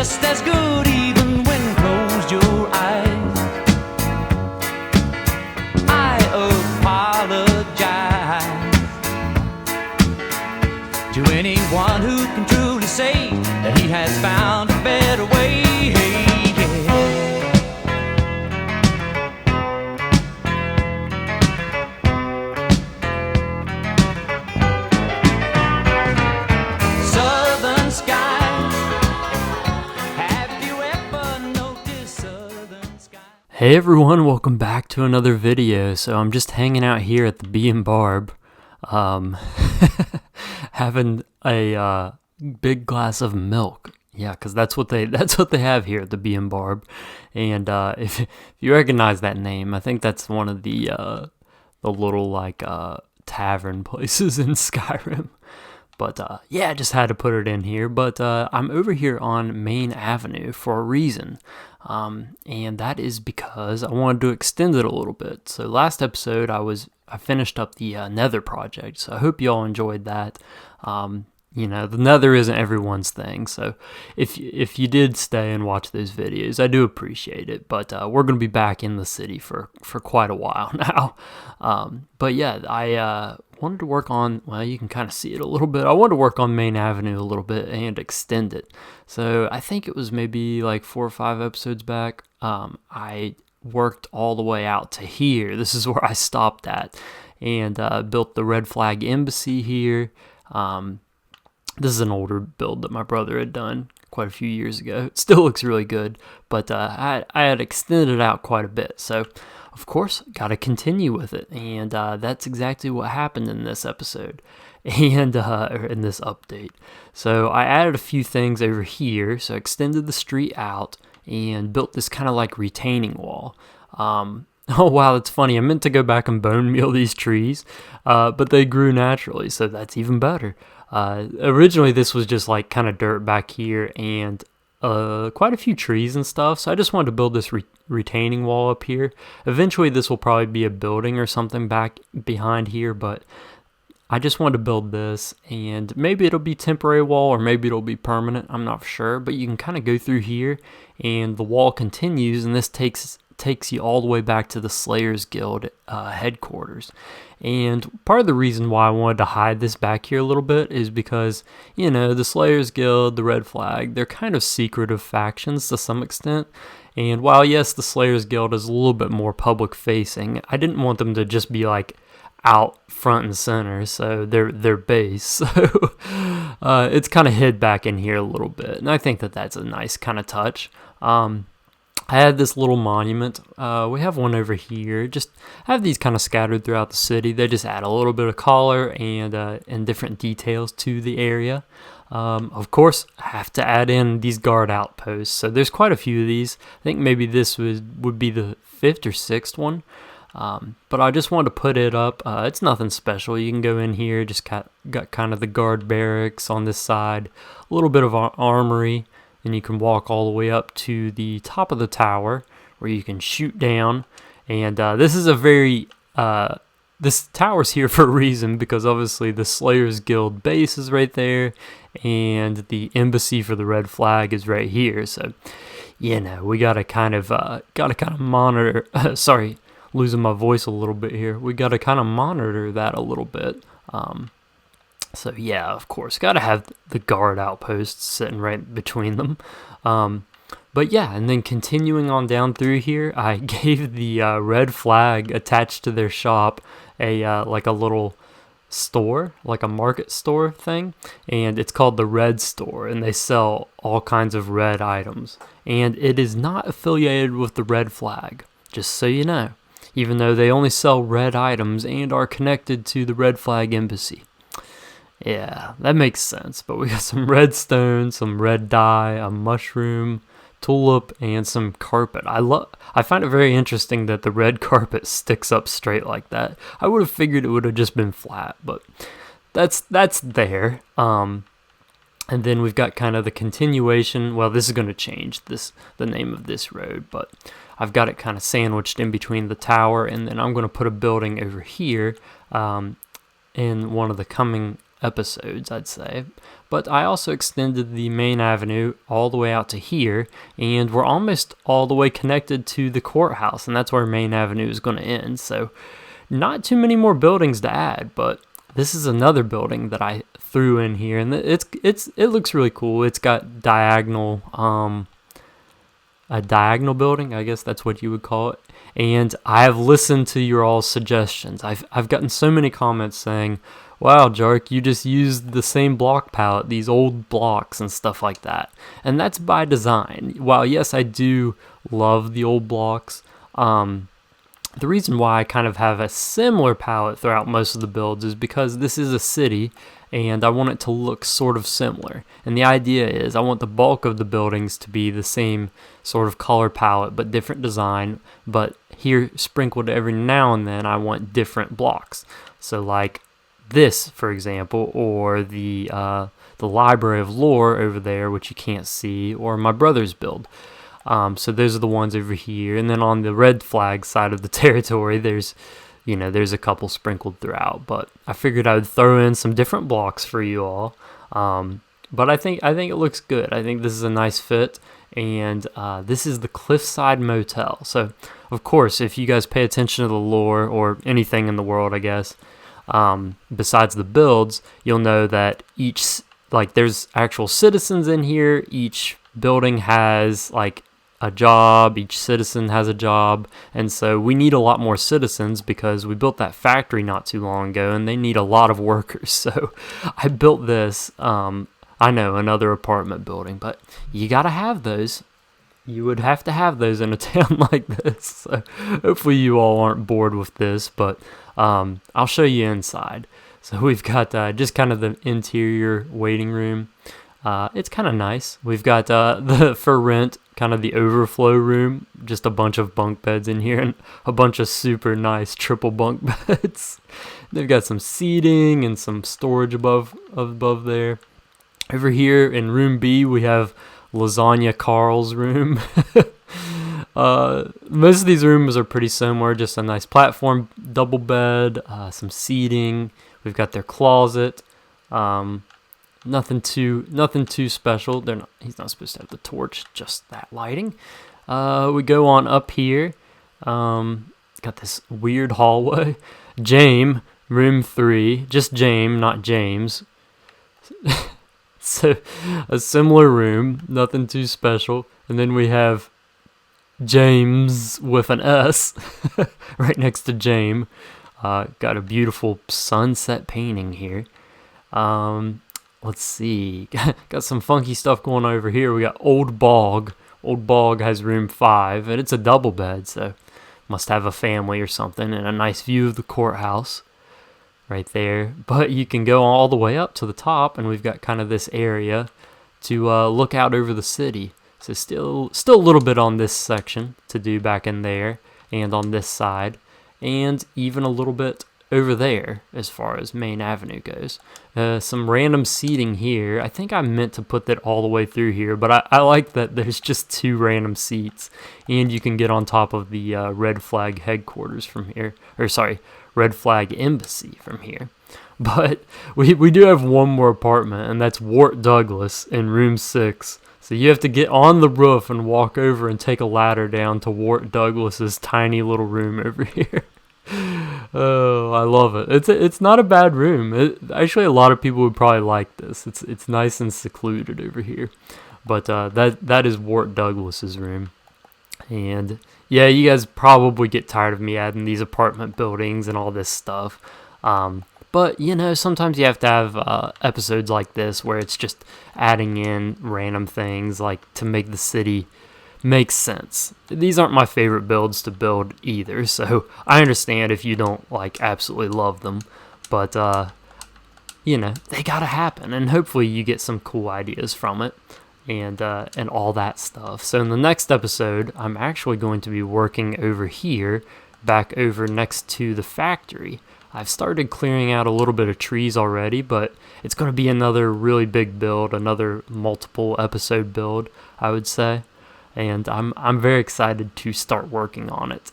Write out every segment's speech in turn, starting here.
just as good even when closed your eyes. I apologize to anyone who can truly say that he has found a better way. Southern skies, have you ever noticed southern skies? Hey everyone, welcome back to another video. So I'm just hanging out here at the Bee and Barb, having a big glass of milk. Yeah, because that's what they have here at the Bee and Barb. And if you recognize that name, I think that's one of the little tavern places in Skyrim. But yeah, I just had to put it in here. But I'm over here on Main Avenue for a reason. And that is because I wanted to extend it a little bit. So last episode I finished up the Nether project. So I hope you all enjoyed that. You know, the Nether isn't everyone's thing. So if you did stay and watch those videos, I do appreciate it. But we're going to be back in the city for quite a while now. But yeah, I wanted to work on, well, you can kind of see it a little bit. I wanted to work on Main Avenue a little bit and extend it. So I think it was maybe like 4 or 5 episodes back. I worked all the way out to here. This is where I stopped at, and built the Red Flag Embassy here. This is an older build that my brother had done quite a few years ago. It still looks really good, but I had extended it out quite a bit. So, of course, got to continue with it, and that's exactly what happened in this episode, and or in this update. So I added a few things over here. So I extended the street out and built this kind of like retaining wall. Oh wow, that's funny. I meant to go back and bone meal these trees, but they grew naturally, so that's even better. Originally this was just like kind of dirt back here and quite a few trees and stuff, so I just wanted to build this retaining wall up here. Eventually this will probably be a building or something back behind here, but I just wanted to build this, and maybe it'll be temporary wall or maybe it'll be permanent, I'm not sure, but you can kind of go through here and the wall continues, and this takes you all the way back to the Slayers Guild headquarters. And part of the reason why I wanted to hide this back here a little bit is because, you know, the Slayers Guild, the Red Flag, they're kind of secretive factions to some extent. And while, yes, the Slayers Guild is a little bit more public facing, I didn't want them to just be like out front and center, so their base. So it's kind of hid back in here a little bit. And I think that that's a nice kind of touch. I had this little monument. We have one over here. Just have these kind of scattered throughout the city. They just add a little bit of color and different details to the area. Of course, I have to add in these guard outposts. So there's quite a few of these. I think maybe this would be the 5th or 6th one. But I just wanted to put it up. It's nothing special. You can go in here. Just got kind of the guard barracks on this side. A little bit of armory. And you can walk all the way up to the top of the tower where you can shoot down. And this is a very... this tower's here for a reason, because obviously the Slayers Guild base is right there, and the embassy for the Red Flag is right here. So, you know, we gotta kind of monitor... sorry, losing my voice a little bit here. We gotta kind of monitor that a little bit. So yeah, of course, got to have the guard outposts sitting right between them. But yeah, and then continuing on down through here, I gave the Red Flag attached to their shop like a little store, like a market store thing, and it's called the Red Store, and they sell all kinds of red items. And it is not affiliated with the Red Flag, just so you know, even though they only sell red items and are connected to the Red Flag Embassy. Yeah, that makes sense. But we got some redstone, some red dye, a mushroom, tulip, and some carpet. I find it very interesting that the red carpet sticks up straight like that. I would have figured it would have just been flat, but that's there. And then we've got kind of the continuation. Well, this is going to change the name of this road, but I've got it kind of sandwiched in between the tower, and then I'm going to put a building over here in one of the coming episodes, I'd say. But I also extended the main avenue all the way out to here, and we're almost all the way connected to the courthouse, and that's where Main Avenue is going to end. So not too many more buildings to add, but this is another building that I threw in here, and it looks really cool. It's got a diagonal building, I guess that's what you would call it. And I have listened to your all's suggestions. I've gotten so many comments saying, "Wow, Jark, you just used the same block palette, these old blocks and stuff like that." And that's by design. While yes, I do love the old blocks, the reason why I kind of have a similar palette throughout most of the builds is because this is a city and I want it to look sort of similar. And the idea is I want the bulk of the buildings to be the same sort of color palette but different design, but here sprinkled every now and then I want different blocks. So like this, for example, or the Library of Lore over there, which you can't see, or my brother's build. So those are the ones over here. And then on the red flag side of the territory, there's a couple sprinkled throughout. But I figured I would throw in some different blocks for you all. But I think it looks good. I think this is a nice fit. And this is the Cliffside Motel. So, of course, if you guys pay attention to the lore or anything in the world, I guess, besides the builds, you'll know that there's actual citizens in here. Each building has a job, each citizen has a job, and so we need a lot more citizens because we built that factory not too long ago and they need a lot of workers. So I built this, I know, another apartment building, but you gotta have those. You would have to have those in a town like this. So hopefully you all aren't bored with this, but I'll show you inside. So we've got just kind of the interior waiting room. It's kind of nice. We've got the for rent, kind of the overflow room, just a bunch of bunk beds in here and a bunch of super nice triple bunk beds. They've got some seating and some storage above there. Over here in room B, we have Lasagna Carl's room. Most of these rooms are pretty similar, just a nice platform, double bed, some seating. We've got their closet. Nothing too special. He's not supposed to have the torch, just that lighting. We go on up here. Got this weird hallway. James, room 3. Just James, not James. So, a similar room, nothing too special. And then we have James with an S right next to James. Got a beautiful sunset painting here. Let's see. Got some funky stuff going on over here. We got Old Bog. Old Bog has room 5, and it's a double bed, so must have a family or something, and a nice view of the courthouse right there. But you can go all the way up to the top, and we've got kind of this area to look out over the city. So still a little bit on this section to do back in there, and on this side, and even a little bit over there as far as Main Avenue goes. Some random seating here. I think I meant to put that all the way through here, but I like that there's just 2 random seats, and you can get on top of the Red Flag headquarters from here, or sorry, Red Flag Embassy from here. But we do have one more apartment, and that's Wart Douglas in room 6. So you have to get on the roof and walk over and take a ladder down to Wart Douglas's tiny little room over here. Oh, I love it. It's not a bad room. Actually, a lot of people would probably like this. It's nice and secluded over here. But that is Wart Douglas's room. And yeah, you guys probably get tired of me adding these apartment buildings and all this stuff. But sometimes you have to have episodes like this where it's just adding in random things to make the city makes sense. These aren't my favorite builds to build either, so I understand if you don't absolutely love them, but they gotta happen, and hopefully you get some cool ideas from it and all that stuff. So in the next episode, I'm actually going to be working over here, back over next to the factory. I've started clearing out a little bit of trees already, but it's going to be another really big build, another multiple episode build, I would say. And I'm very excited to start working on it.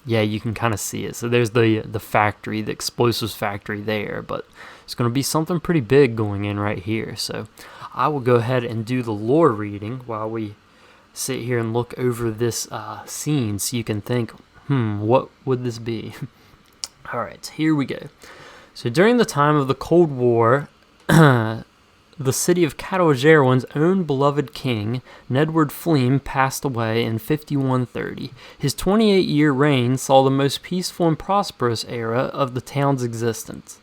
Yeah, you can kind of see it. So there's the factory, the explosives factory there, but It's going to be something pretty big going in right here. So I will go ahead and do the lore reading while we sit here and look over this scene so you can think, what would this be? All right, here we go. So during the time of the Cold War, the city of Cadwallader's own beloved king, Nedward Fleam, passed away in 5130. His 28-year reign saw the most peaceful and prosperous era of the town's existence.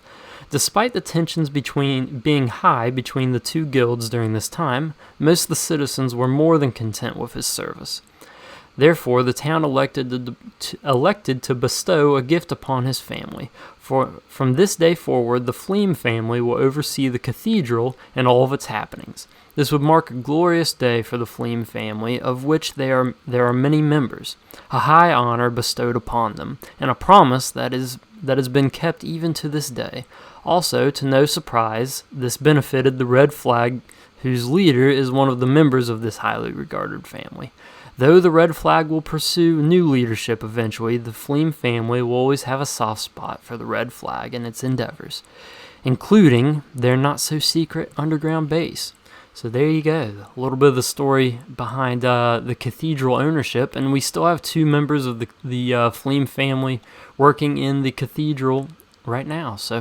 Despite the tensions being high between the two guilds during this time, most of the citizens were more than content with his service. Therefore, the town elected to bestow a gift upon his family. From this day forward, the Fleam family will oversee the cathedral and all of its happenings. This would mark a glorious day for the Fleam family, of which there are many members, a high honor bestowed upon them, and a promise that has been kept even to this day. Also, to no surprise, this benefited the Red Flag, whose leader is one of the members of this highly regarded family. Though the Red Flag will pursue new leadership eventually, the Fleam family will always have a soft spot for the Red Flag and its endeavors, including their not-so-secret underground base. So there you go, a little bit of the story behind the cathedral ownership, and we still have two members of the Fleam family working in the cathedral right now. So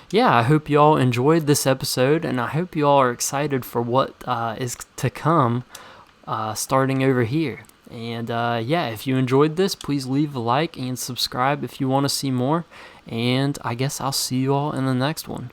yeah, I hope you all enjoyed this episode, and I hope you all are excited for what is to come starting over here. And yeah, if you enjoyed this, please leave a like and subscribe if you want to see more. And I guess I'll see you all in the next one.